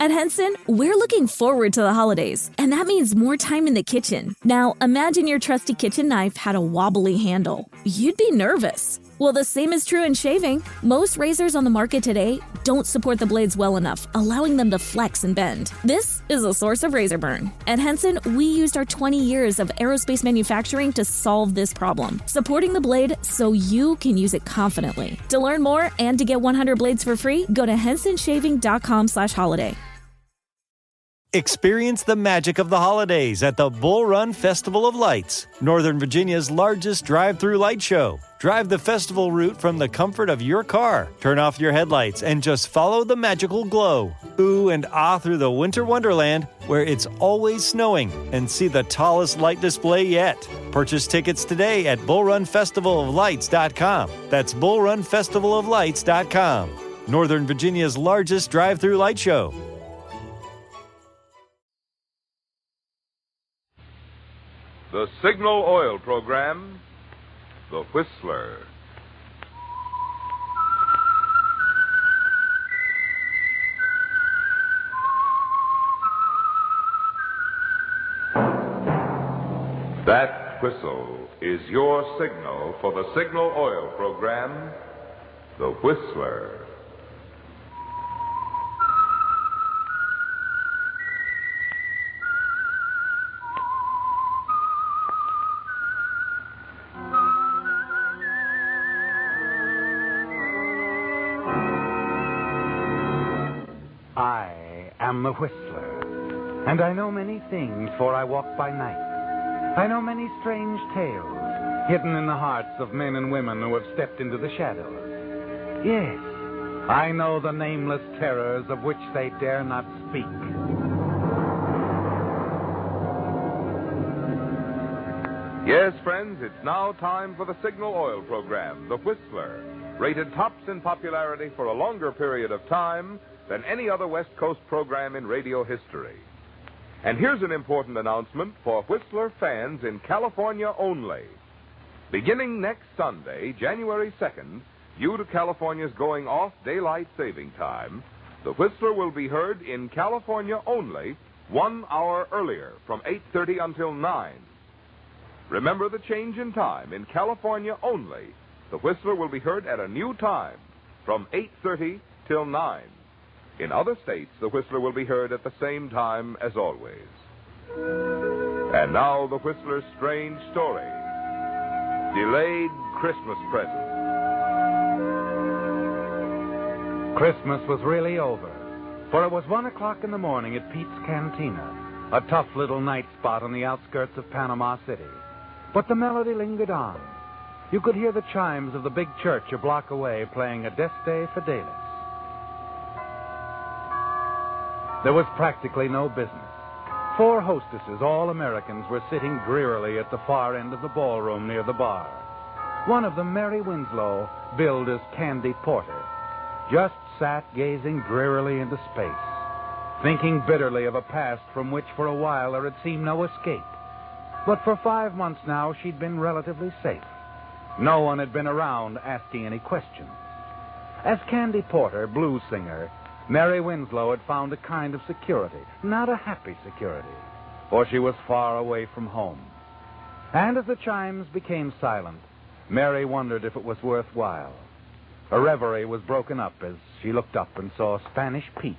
At Henson, we're looking forward to the holidays, and that means more time in the kitchen. Now, imagine your trusty kitchen knife had a wobbly handle. You'd be nervous. Well, the same is true in shaving. Most razors on the market today don't support the blades well enough, allowing them to flex and bend. This is a source of razor burn. At Henson, we used our 20 years of aerospace manufacturing to solve this problem, supporting the blade so you can use it confidently. To learn more and to get 100 blades for free, go to hensonshaving.com/holiday. Experience the magic of the holidays at the Bull Run Festival of Lights, Northern Virginia's largest drive-through light show. Drive the festival route from the comfort of your car. Turn off your headlights and just follow the magical glow. Ooh and ah through the winter wonderland where it's always snowing, and see the tallest light display yet. Purchase tickets today at bullrunfestivaloflights.com. That's bullrunfestivaloflights.com. Northern Virginia's largest drive-through light show. The Signal Oil Program, The Whistler. That whistle is your signal for the Signal Oil Program, The Whistler. I am the Whistler, and I know many things, for I walk by night. I know many strange tales, hidden in the hearts of men and women who have stepped into the shadows. Yes, I know the nameless terrors of which they dare not speak. Yes, friends, it's now time for the Signal Oil Program, The Whistler, rated tops in popularity for a longer period of time than any other West Coast program in radio history. And here's an important announcement for Whistler fans in California only. Beginning next Sunday, January 2nd, due to California's going off daylight saving time, the Whistler will be heard in California only 1 hour earlier, from 8:30 until 9. Remember the change in time. In California only, the Whistler will be heard at a new time, from 8:30 till 9. In other states, the Whistler will be heard at the same time as always. And now, the Whistler's strange story. Delayed Christmas Present. Christmas was really over, for it was 1 o'clock in the morning at Pete's Cantina, a tough little night spot on the outskirts of Panama City. But the melody lingered on. You could hear the chimes of the big church a block away playing Adeste Fidelis. There was practically no business. 4 hostesses, all Americans, were sitting drearily at the far end of the ballroom near the bar. One of them, Mary Winslow, billed as Candy Porter, just sat gazing drearily into space, thinking bitterly of a past from which for a while there had seemed no escape. But for 5 months now, she'd been relatively safe. No one had been around asking any questions. As Candy Porter, blues singer, Mary Winslow had found a kind of security, not a happy security, for she was far away from home. And as the chimes became silent, Mary wondered if it was worthwhile. Her reverie was broken up as she looked up and saw Spanish Pete,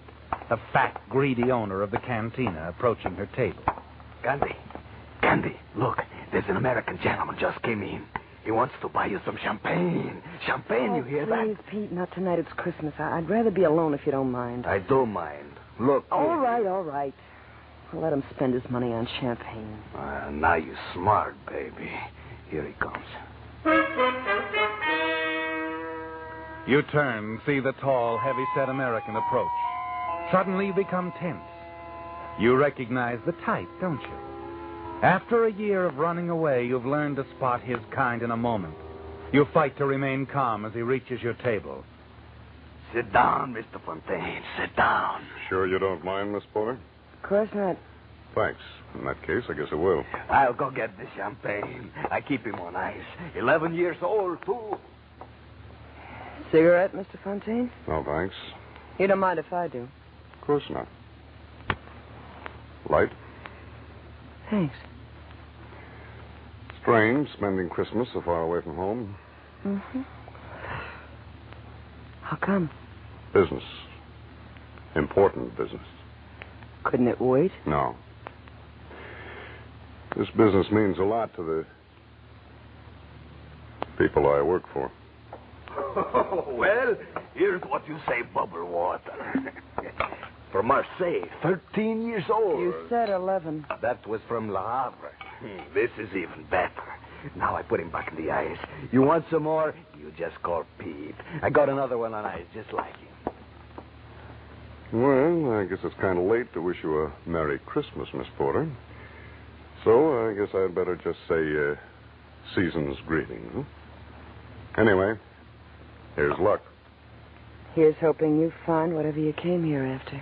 the fat, greedy owner of the cantina, approaching her table. Candy, look, there's an American gentleman just came in. He wants to buy you some champagne. Champagne, you hear that? Please, Pete, not tonight. It's Christmas. I'd rather be alone if you don't mind. I do mind. Look. All right. I'll let him spend his money on champagne. Now you're smart, baby. Here he comes. You turn, see the tall, heavy-set American approach. Suddenly you become tense. You recognize the type, don't you? After a year of running away, you've learned to spot his kind in a moment. You fight to remain calm as he reaches your table. Sit down, Mr. Fontaine. Sit down. Sure you don't mind, Miss Porter? Of course not. Thanks. In that case, I guess I will. I'll go get the champagne. I keep him on ice. 11 years old, too. Cigarette, Mr. Fontaine? No, thanks. You don't mind if I do? Of course not. Light? Thanks. Strange, spending Christmas so far away from home. Mm-hmm. How come? Business. Important business. Couldn't it wait? No. This business means a lot to the people I work for. Well, here's what you say, bubble water. From Marseille, 13 years old. You said 11. That was from Le Havre. This is even better. Now I put him back in the ice. You want some more? You just call Pete. I got another one on ice just like him. Well, I guess it's kind of late to wish you a Merry Christmas, Miss Porter. So I guess I'd better just say season's greetings. Huh? Anyway, here's luck. Here's hoping you find whatever you came here after.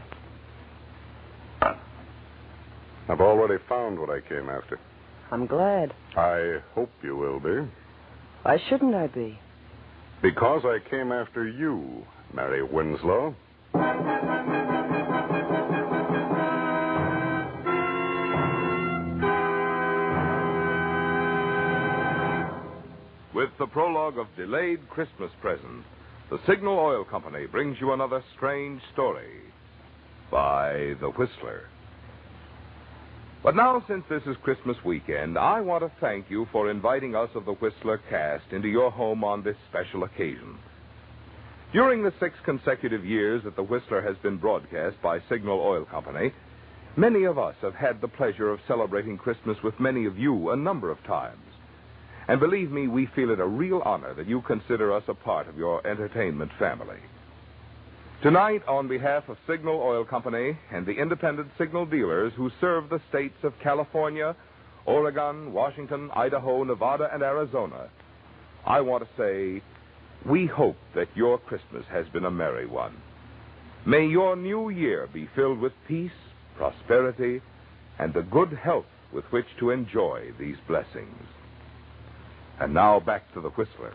I've already found what I came after. I'm glad. I hope you will be. Why shouldn't I be? Because I came after you, Mary Winslow. With the prologue of Delayed Christmas Present, the Signal Oil Company brings you another strange story by The Whistler. But now, since this is Christmas weekend, I want to thank you for inviting us of the Whistler cast into your home on this special occasion. During the 6 consecutive years that the Whistler has been broadcast by Signal Oil Company, many of us have had the pleasure of celebrating Christmas with many of you a number of times. And believe me, we feel it a real honor that you consider us a part of your entertainment family. Tonight, on behalf of Signal Oil Company and the independent signal dealers who serve the states of California, Oregon, Washington, Idaho, Nevada, and Arizona, I want to say, we hope that your Christmas has been a merry one. May your new year be filled with peace, prosperity, and the good health with which to enjoy these blessings. And now back to the Whistler.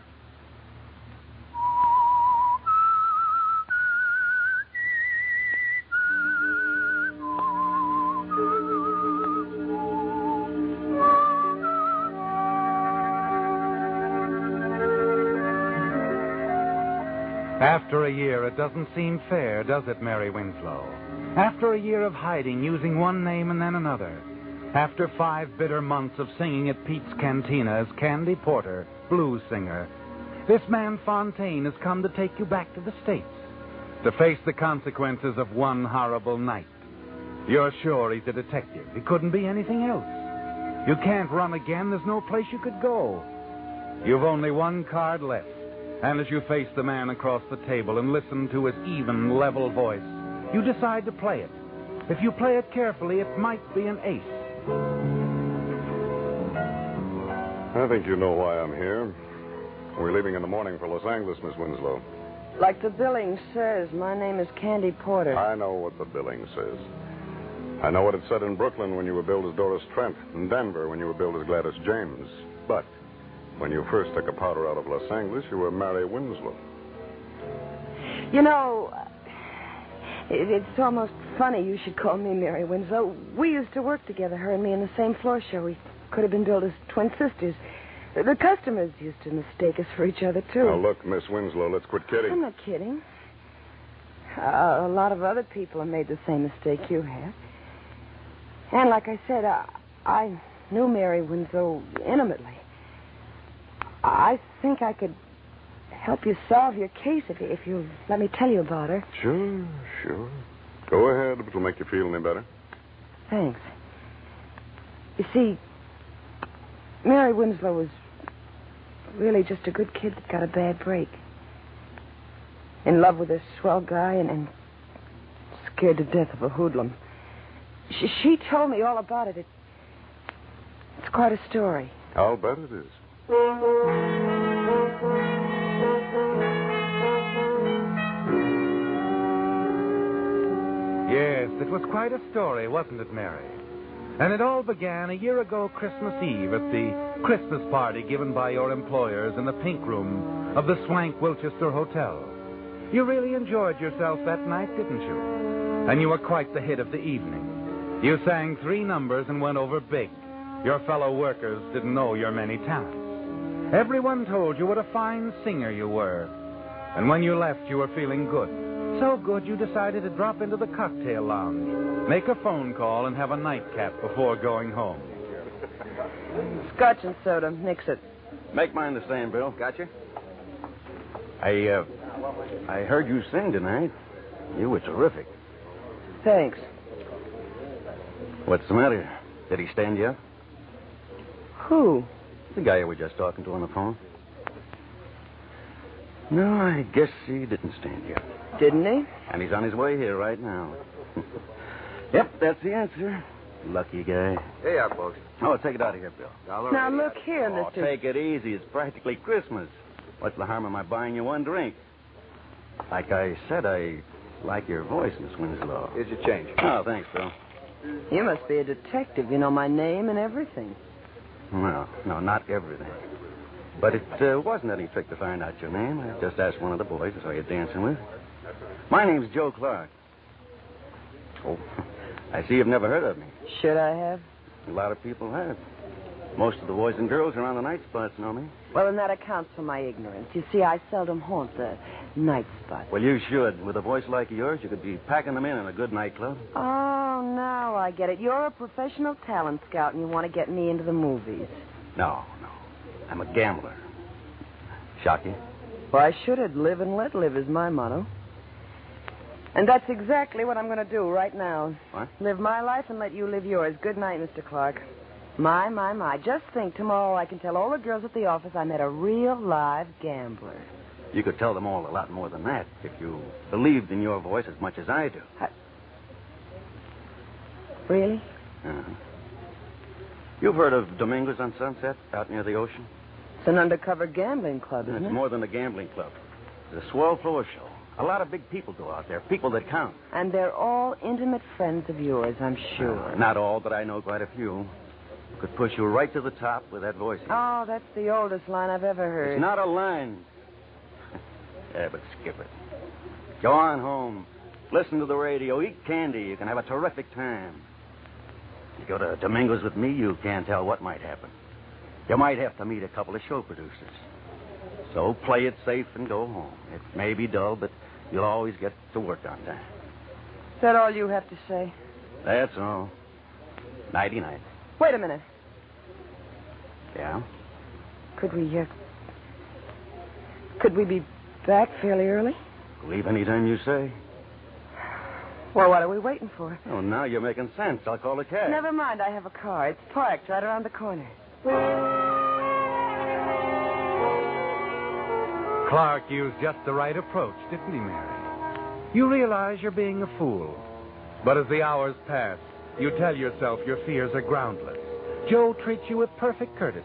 After a year, it doesn't seem fair, does it, Mary Winslow? After a year of hiding, using one name and then another. After 5 bitter months of singing at Pete's Cantina as Candy Porter, blues singer, this man Fontaine has come to take you back to the States to face the consequences of one horrible night. You're sure he's a detective. He couldn't be anything else. You can't run again. There's no place you could go. You've only one card left. And as you face the man across the table and listen to his even, level voice, you decide to play it. If you play it carefully, it might be an ace. I think you know why I'm here. We're leaving in the morning for Los Angeles, Miss Winslow. Like the billing says, my name is Candy Porter. I know what the billing says. I know what it said in Brooklyn when you were billed as Doris Trent, in Denver when you were billed as Gladys James. But when you first took a powder out of Los Angeles, you were Mary Winslow. You know, it's almost funny you should call me Mary Winslow. We used to work together, her and me, in the same floor show. We could have been billed as twin sisters. The customers used to mistake us for each other, too. Now, look, Miss Winslow, let's quit kidding. I'm not kidding. A lot of other people have made the same mistake you have. And like I said, I knew Mary Winslow intimately. I think I could help you solve your case if you let me tell you about her. Sure. Go ahead, if it'll make you feel any better. Thanks. You see, Mary Winslow was really just a good kid that got a bad break. In love with a swell guy and scared to death of a hoodlum. She told me all about it. It's quite a story. I'll bet it is. Yes, it was quite a story, wasn't it, Mary? And it all began a year ago Christmas Eve at the Christmas party given by your employers in the pink room of the Swank Wilchester Hotel. You really enjoyed yourself that night, didn't you? And you were quite the hit of the evening. You sang 3 numbers and went over big. Your fellow workers didn't know your many talents. Everyone told you what a fine singer you were. And when you left, you were feeling good. So good you decided to drop into the cocktail lounge, make a phone call, and have a nightcap before going home. Scotch and soda. Mix it. Make mine the same, Bill. Gotcha. I heard you sing tonight. You were terrific. Thanks. What's the matter? Did he stand you up? Who? The guy you were just talking to on the phone. No, I guess he didn't stand you up. Didn't he? And he's on his way here right now. Yep, that's the answer. Lucky guy. Hey, folks. Oh, take it out of here, Bill. Now, look here, Oh, Mr. take it easy. It's practically Christmas. What's the harm of my buying you one drink? Like I said, I like your voice, Miss Winslow. Here's your change. Oh, thanks, Bill. You must be a detective. You know my name and everything. Well, no, not everything. But it wasn't any trick to find out your name. I just asked one of the boys I saw you dancing with. My name's Joe Clark. Oh, I see you've never heard of me. Should I have? A lot of people have. Most of the boys and girls around the night spots know me. Well, then that accounts for my ignorance. You see, I seldom haunt the night spots. Well, you should. With a voice like yours, you could be packing them in a good nightclub. Oh, now I get it. You're a professional talent scout, and you want to get me into the movies. No. I'm a gambler. Shock you? Why should it? Live and let live is my motto. And that's exactly what I'm going to do right now. What? Live my life and let you live yours. Good night, Mr. Clark. My. Just think, tomorrow I can tell all the girls at the office I met a real live gambler. You could tell them all a lot more than that if you believed in your voice as much as I do. Really? Uh-huh. You've heard of Domingos on Sunset out near the ocean? It's an undercover gambling club, isn't It's it? more than a gambling club. It's a swell floor show. A lot of big people go out there, people that count. And they're all intimate friends of yours, I'm sure. Not all, but I know quite a few. Who could push you right to the top with that voice. Oh, that's the oldest line I've ever heard. It's not a line. Yeah, but skip it. Go on home. Listen to the radio. Eat candy. You can have a terrific time. You go to Domingos with me, you can't tell what might happen. You might have to meet a couple of show producers. So play it safe and go home. It may be dull, but you'll always get to work on time. Is that all you have to say? That's all. Nighty-night. Wait a minute. Yeah? Could we be back fairly early? Leave any time you say. Well, what are we waiting for? Oh, now you're making sense. I'll call a cab. Never mind, I have a car. It's parked right around the corner. Clark used just the right approach, didn't he, Mary? You realize you're being a fool. But as the hours pass, you tell yourself your fears are groundless. Joe treats you with perfect courtesy.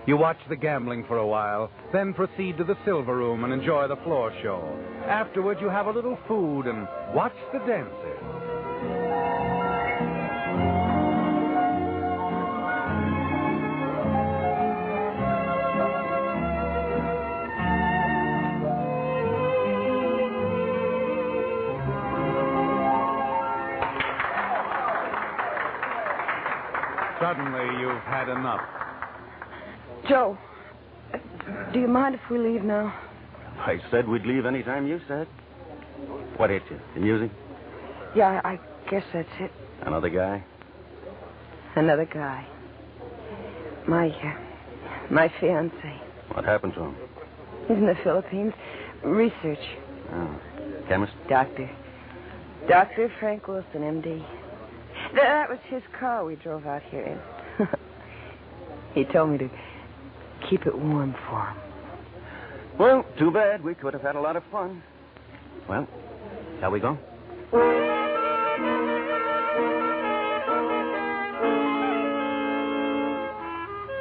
You watch the gambling for a while, then proceed to the silver room and enjoy the floor show. Afterward, you have a little food and watch the dancers. Suddenly, you've had enough. Joe, do you mind if we leave now? I said we'd leave any time you said. What hit you? The music? Yeah, I guess that's it. Another guy? Another guy. My fiancé. What happened to him? He's in the Philippines. Research. Oh, chemist? Doctor. Dr. Frank Wilson, M.D. That was his car we drove out here in. He told me to keep it warm for him. Well, too bad. We could have had a lot of fun. Well, shall we go?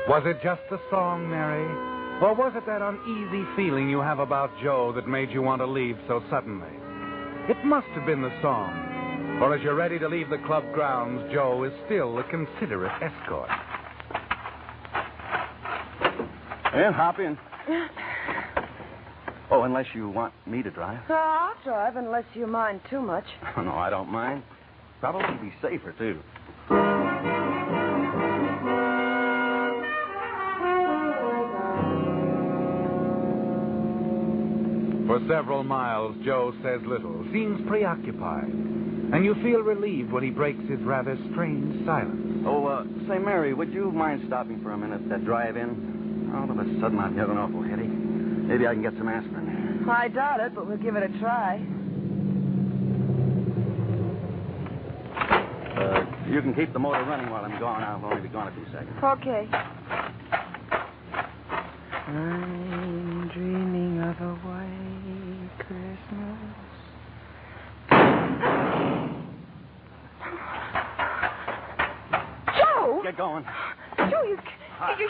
Was it just the song, Mary? Or was it that uneasy feeling you have about Joe that made you want to leave so suddenly? It must have been the song. For as you're ready to leave the club grounds, Joe is still a considerate escort. And hop in. Oh, unless you want me to drive. I'll drive unless you mind too much. Oh, no, I don't mind. Probably be safer, too. For several miles, Joe says little, seems preoccupied, and you feel relieved when he breaks his rather strange silence. Oh, say, Mary, would you mind stopping for a minute at that drive-in? All of a sudden, I'm getting awful heady. Maybe I can get some aspirin. I doubt it, but we'll give it a try. You can keep the motor running while I'm gone. I'll only be gone a few seconds. Okay. I'm dreaming of a white Christmas. Joe! Get going. Joe, you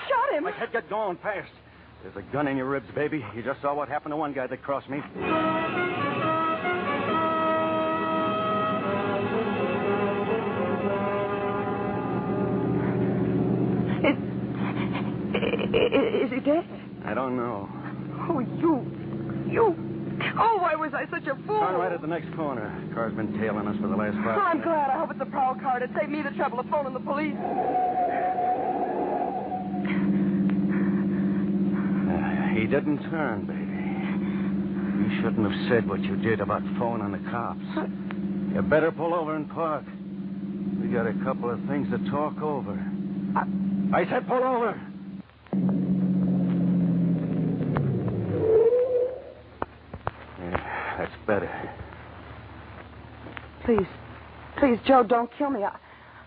shot him. I said get going fast. There's a gun in your ribs, baby. You just saw what happened to one guy that crossed me. Is he dead? I don't know. Oh, you. Oh, why was I such a fool? Turn right at the next corner. Car's been tailing us for the last 5 minutes. I'm glad. I hope it's a prowl car to save me the trouble of phoning the police. He didn't turn, baby. You shouldn't have said what you did about phoning the cops. You better pull over and park. We got a couple of things to talk over. I said pull over. That's better. Please, Joe, don't kill me.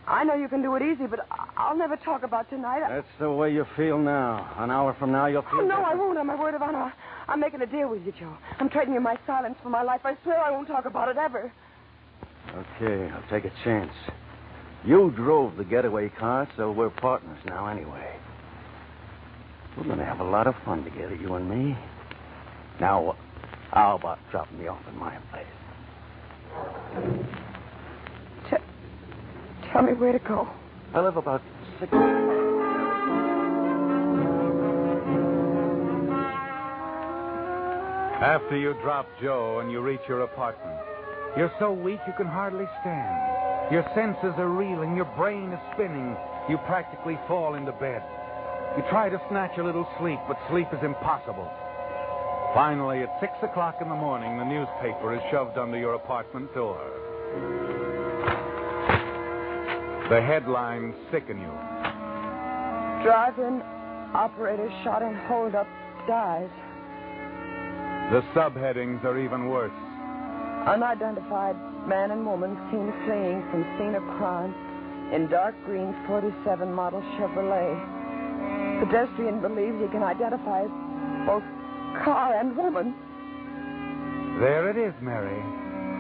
I know you can do it easy, but I'll never talk about tonight. That's the way you feel now. An hour from now, you'll feel Oh, no, different. I won't. On my word of honor. I'm making a deal with you, Joe. I'm trading you my silence for my life. I swear I won't talk about it ever. Okay, I'll take a chance. You drove the getaway car, so we're partners now anyway. We're going to have a lot of fun together, you and me. Now, how about dropping me off at my place? Tell me where to go. I live about 6... After you drop Joe and you reach your apartment, you're so weak you can hardly stand. Your senses are reeling, your brain is spinning. You practically fall into bed. You try to snatch a little sleep, but sleep is impossible. Finally, at 6 o'clock in the morning, the newspaper is shoved under your apartment door. The headlines sicken you. Drive-in operator shot in hold-up, dies. The subheadings are even worse. Unidentified man and woman seen fleeing from scene of crime in dark green 47 model Chevrolet. Pedestrian believes he can identify both car and woman. There it is, Mary.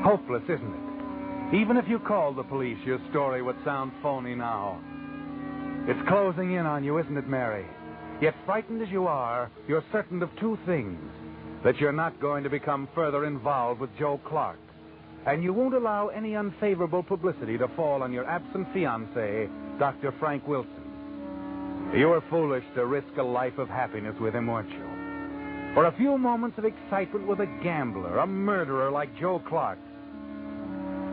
Hopeless, isn't it? Even if you called the police, your story would sound phony now. It's closing in on you, isn't it, Mary? Yet frightened as you are, you're certain of two things. That you're not going to become further involved with Joe Clark. And you won't allow any unfavorable publicity to fall on your absent fiancé, Dr. Frank Wilson. You were foolish to risk a life of happiness with him, weren't you? For a few moments of excitement with a gambler, a murderer like Joe Clark.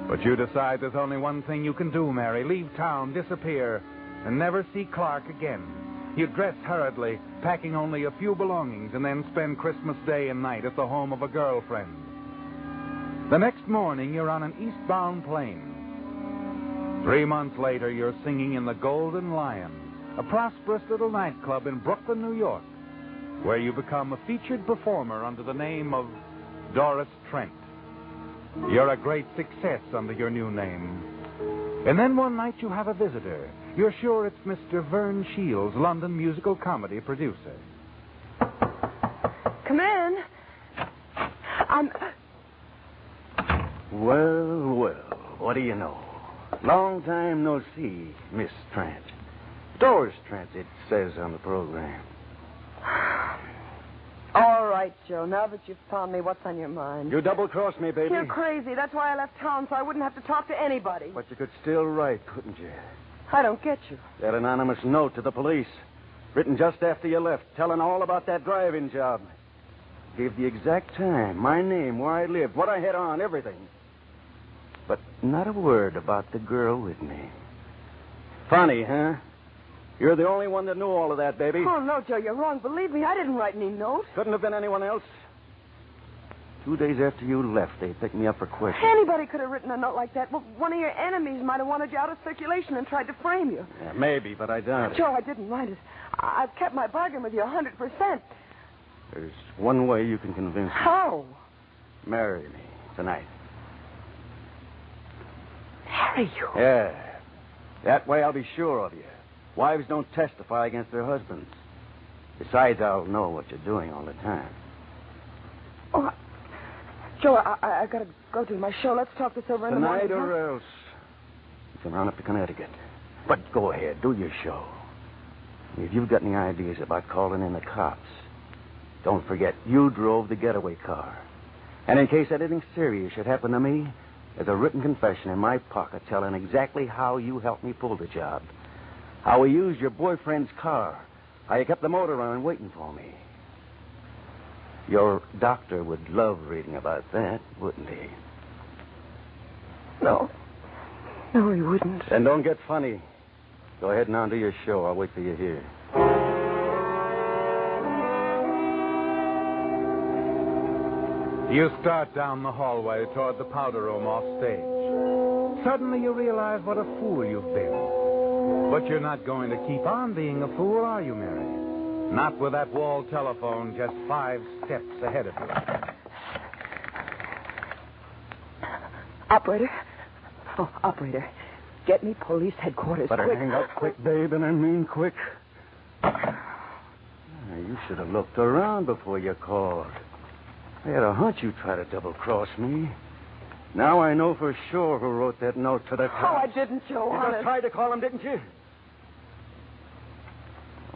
But you decide there's only one thing you can do, Mary. Leave town, disappear, and never see Clark again. You dress hurriedly, packing only a few belongings, and then spend Christmas Day and night at the home of a girlfriend. The next morning, you're on an eastbound plane. 3 months later, you're singing in the Golden Lion, a prosperous little nightclub in Brooklyn, New York, where you become a featured performer under the name of Doris Trent. You're a great success under your new name. And then one night you have a visitor. You're sure it's Mr. Vern Shields, London musical comedy producer. Come in. Well, what do you know? Long time no see, Miss Trent. Doris Trent, it says on the program. All right, Joe. Now that you've found me, what's on your mind? You double-crossed me, baby. You're crazy. That's why I left town, so I wouldn't have to talk to anybody. But you could still write, couldn't you? I don't get you. That anonymous note to the police, written just after you left, telling all about that drive-in job. Gave the exact time, my name, where I lived, what I had on, everything. But not a word about the girl with me. Funny, huh? You're the only one that knew all of that, baby. Oh, no, Joe, you're wrong. Believe me, I didn't write any note. Couldn't have been anyone else. 2 days after you left, they picked me up for questioning. Anybody could have written a note like that. Well, one of your enemies might have wanted you out of circulation and tried to frame you. Yeah, maybe, but I doubt it. Joe, I didn't write it. I've kept my bargain with you 100%. There's one way you can convince me. How? Marry me tonight. Marry you? Yeah. That way I'll be sure of you. Wives don't testify against their husbands. Besides, I'll know what you're doing all the time. Oh, Joe, I got to go to my show. Let's talk this over in the morning. Tonight or else. You can run up to Connecticut. But go ahead, do your show. If you've got any ideas about calling in the cops, don't forget you drove the getaway car. And in case anything serious should happen to me, there's a written confession in my pocket telling exactly how you helped me pull the job. How we used your boyfriend's car. How you kept the motor running waiting for me. Your doctor would love reading about that, wouldn't he? No. No, he wouldn't. Then don't get funny. Go ahead and on to your show. I'll wait for you here. You start down the hallway toward the powder room off stage. Suddenly you realize what a fool you've been. But you're not going to keep on being a fool, are you, Mary? Not with that wall telephone just 5 steps ahead of you. Operator. Oh, operator. Get me police headquarters, Better quick. hang up quick, babe, and I mean quick. You should have looked around before you called. I had a hunch you'd try to double-cross me. Now I know for sure who wrote that note to the cops. Oh, I didn't, Joe, You honest. just tried to call him, didn't you?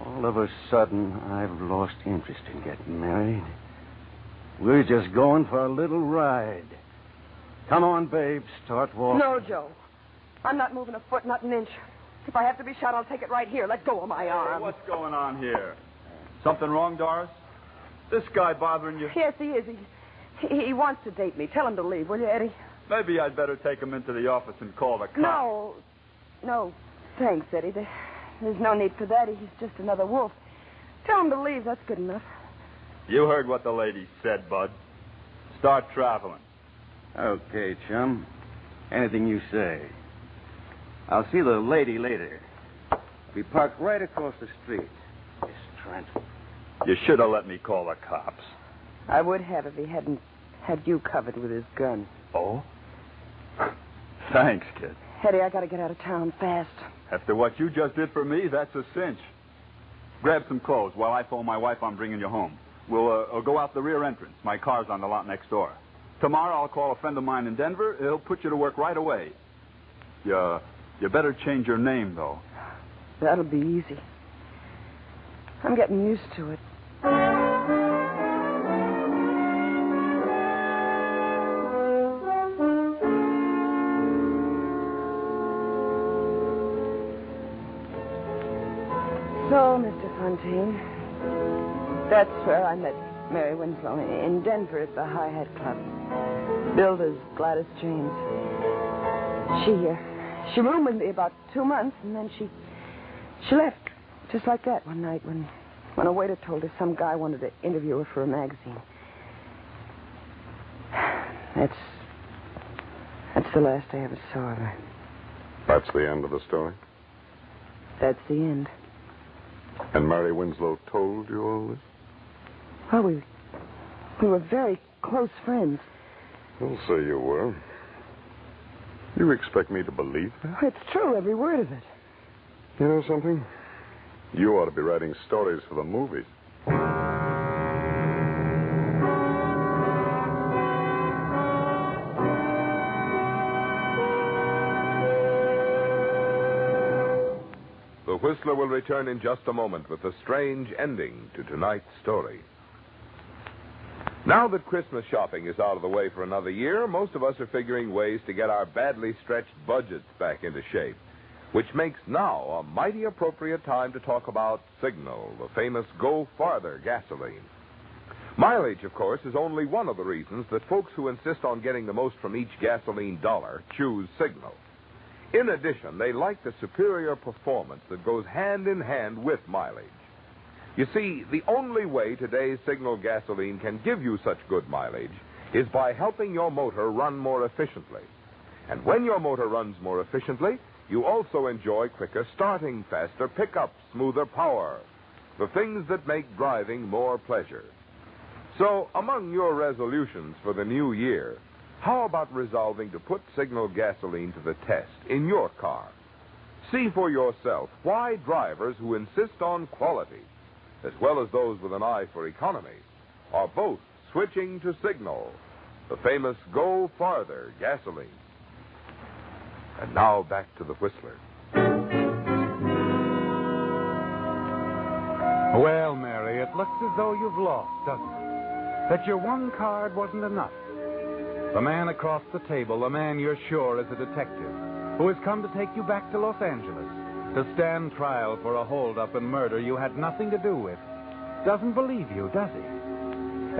All of a sudden, I've lost interest in getting married. We're just going for a little ride. Come on, babe, start walking. No, Joe. I'm not moving a foot, not an inch. If I have to be shot, I'll take it right here. Let go of my arm. Hey, what's going on here? Something wrong, Doris? This guy bothering you? Yes, he is. He wants to date me. Tell him to leave, will you, Eddie? Maybe I'd better take him into the office and call the cops. No, thanks, Eddie. There's no need for that. He's just another wolf. Tell him to leave. That's good enough. You heard what the lady said, Bud. Start traveling. Okay, chum. Anything you say. I'll see the lady later. We park right across the street. Miss Trent. You should have let me call the cops. I would have if he hadn't had you covered with his gun. Oh? Thanks, kid. Eddie, I got to get out of town fast. After what you just did for me, that's a cinch. Grab some clothes while I phone my wife I'm bringing you home. We'll go out the rear entrance. My car's on the lot next door. Tomorrow I'll call a friend of mine in Denver. He'll put you to work right away. You better change your name, though. That'll be easy. I'm getting used to it. So, Mr. Fontaine, that's where I met Mary Winslow, in Denver at the High Hat Club. Billed as Gladys James. She roomed with me about 2 months, and then she left just like that one night when a waiter told her some guy wanted to interview her for a magazine. That's the last I ever saw of her. That's the end of the story? That's the end. And Mary Winslow told you all this? Well, we were very close friends. Well, say you were. You expect me to believe that? It's true, every word of it. You know something? You ought to be writing stories for the movies. The Whistler will return in just a moment with a strange ending to tonight's story. Now that Christmas shopping is out of the way for another year, most of us are figuring ways to get our badly stretched budgets back into shape, which makes now a mighty appropriate time to talk about Signal, the famous Go Farther gasoline. Mileage, of course, is only one of the reasons that folks who insist on getting the most from each gasoline dollar choose Signal. In addition, they like the superior performance that goes hand in hand with mileage. You see, the only way today's Signal gasoline can give you such good mileage is by helping your motor run more efficiently. And when your motor runs more efficiently, you also enjoy quicker starting, faster pickup, smoother power, the things that make driving more pleasure. So, among your resolutions for the new year, how about resolving to put Signal gasoline to the test in your car? See for yourself why drivers who insist on quality, as well as those with an eye for economy, are both switching to Signal, the famous Go Farther gasoline. And now back to the Whistler. Well, Mary, it looks as though you've lost, doesn't it? That your one card wasn't enough. The man across the table, the man you're sure is a detective, who has come to take you back to Los Angeles to stand trial for a holdup and murder you had nothing to do with, doesn't believe you, does he?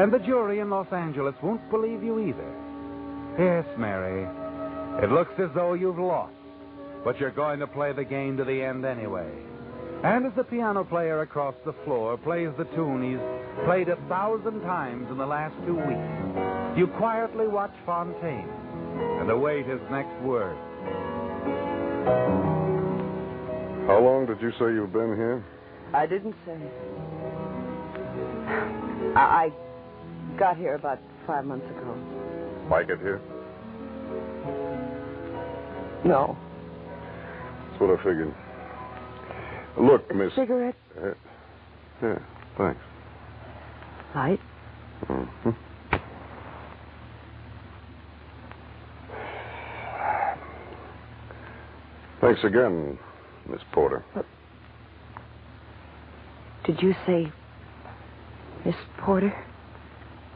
And the jury in Los Angeles won't believe you either. Yes, Mary, it looks as though you've lost, but you're going to play the game to the end anyway. And as the piano player across the floor plays the tune he's played 1,000 times in the last 2 weeks, you quietly watch Fontaine and await his next word. How long did you say you've been here? I didn't say. I got here about 5 months ago. Like it here? No. That's what I figured. Look, Miss... Cigarette? Yeah, thanks. Light? Mm-hmm. Thanks again, Miss Porter. Did you say Miss Porter?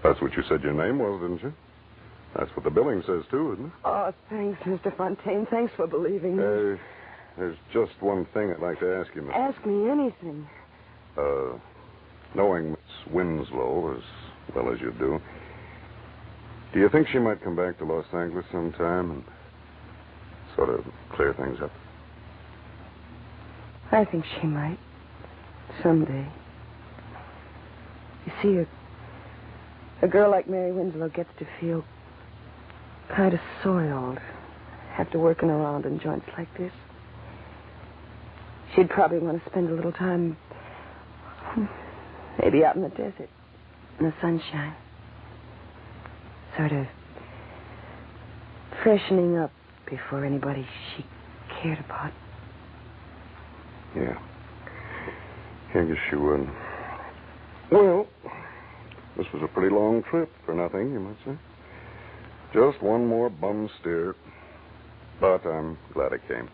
That's what you said your name was, didn't you? That's what the billing says, too, isn't it? Oh, thanks, Mr. Fontaine. Thanks for believing me. There's just one thing I'd like to ask you, Miss. Ask me anything. Knowing Miss Winslow as well as you do you think she might come back to Los Angeles sometime and sort of clear things up? I think she might. Someday. You see, a girl like Mary Winslow gets to feel kind of soiled after working around in joints like this. She'd probably want to spend a little time, maybe out in the desert, in the sunshine. Sort of freshening up before anybody she cared about. Yeah. I guess she would. Well, this was a pretty long trip for nothing, you might say. Just one more bum steer. But I'm glad it came.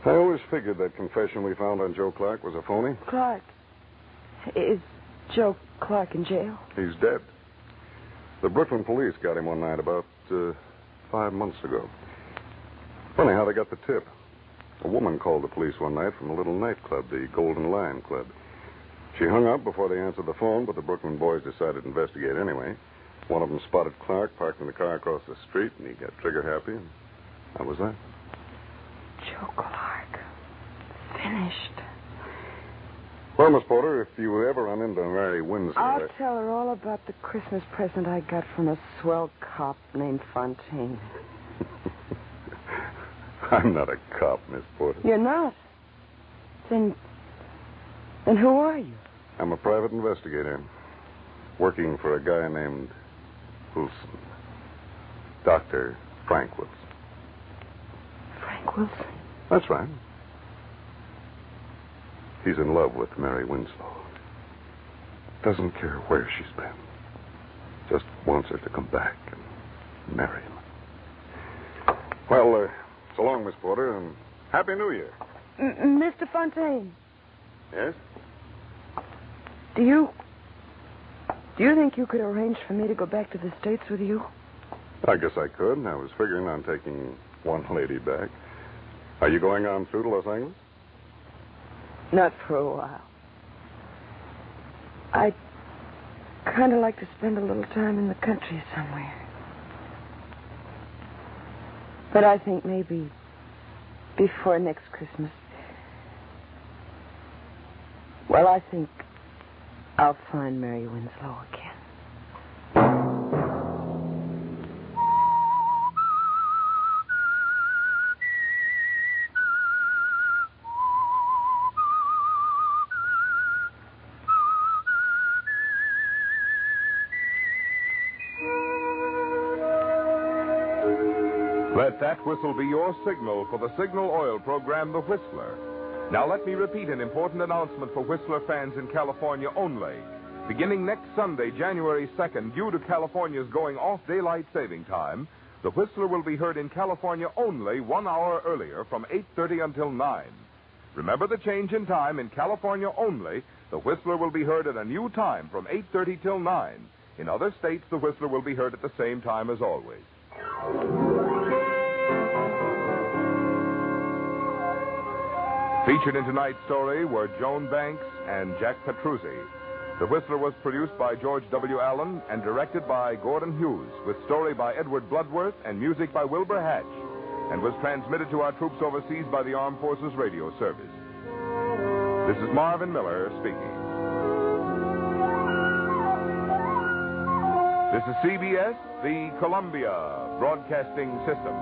I always figured that confession we found on Joe Clark was a phony. Clark? Is Joe Clark in jail? He's dead. The Brooklyn police got him one night about 5 months ago. Funny how they got the tip. A woman called the police one night from a little nightclub, the Golden Lion Club. She hung up before they answered the phone, but the Brooklyn boys decided to investigate anyway. One of them spotted Clark parked in the car across the street, and he got trigger happy, and that was that. Joe Clark. Finished. Well, Miss Porter, if you ever run into Mary Winslow... I'll tell her all about the Christmas present I got from a swell cop named Fontaine. I'm not a cop, Miss Porter. You're not? Then who are you? I'm a private investigator, working for a guy named Wilson. Dr. Frank Wilson. Frank Wilson? That's right. He's in love with Mary Winslow. Doesn't care where she's been. Just wants her to come back and marry him. Well, so long, Miss Porter, and Happy New Year. Mr. Fontaine. Yes? Do you think you could arrange for me to go back to the States with you? I guess I could. I was figuring on taking one lady back. Are you going on through to Los Angeles? Not for a while. I'd kind of like to spend a little time in the country somewhere. But I think maybe before next Christmas. Well, I think I'll find Mary Winslow again. Let that whistle be your signal for the Signal Oil program, The Whistler. Now let me repeat an important announcement for Whistler fans in California only. Beginning next Sunday, January 2nd, due to California's going off daylight saving time, The Whistler will be heard in California only 1 hour earlier from 8:30 until 9. Remember the change in time in California only. The Whistler will be heard at a new time from 8:30 till 9. In other states, The Whistler will be heard at the same time as always. Featured in tonight's story were Joan Banks and Jack Petruzzi. The Whistler was produced by George W. Allen and directed by Gordon Hughes, with story by Edward Bloodworth and music by Wilbur Hatch, and was transmitted to our troops overseas by the Armed Forces Radio Service. This is Marvin Miller speaking. This is CBS, the Columbia Broadcasting System.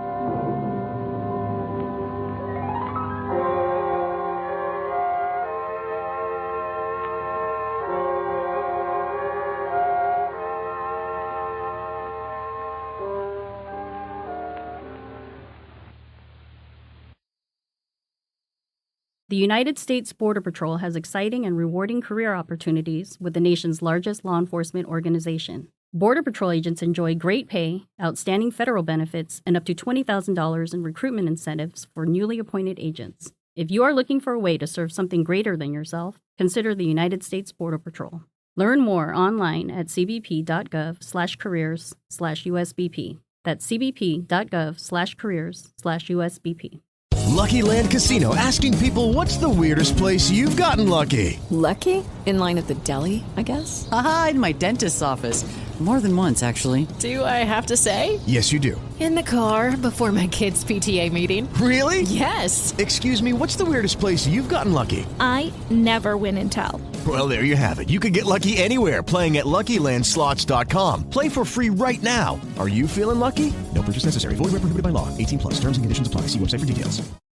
The United States Border Patrol has exciting and rewarding career opportunities with the nation's largest law enforcement organization. Border Patrol agents enjoy great pay, outstanding federal benefits, and up to $20,000 in recruitment incentives for newly appointed agents. If you are looking for a way to serve something greater than yourself, consider the United States Border Patrol. Learn more online at cbp.gov/careers/USBP. That's cbp.gov/careers/USBP. Lucky Land Casino, asking people, what's the weirdest place you've gotten lucky? Lucky? In line at the deli, I guess? Aha, in my dentist's office. More than once, actually. Do I have to say? Yes, you do. In the car before my kids' PTA meeting. Really? Yes. Excuse me, what's the weirdest place you've gotten lucky? I never win and tell. Well, there you have it. You can get lucky anywhere, playing at LuckyLandSlots.com. Play for free right now. Are you feeling lucky? No purchase necessary. Void where prohibited by law. 18+. Terms and conditions apply. See website for details.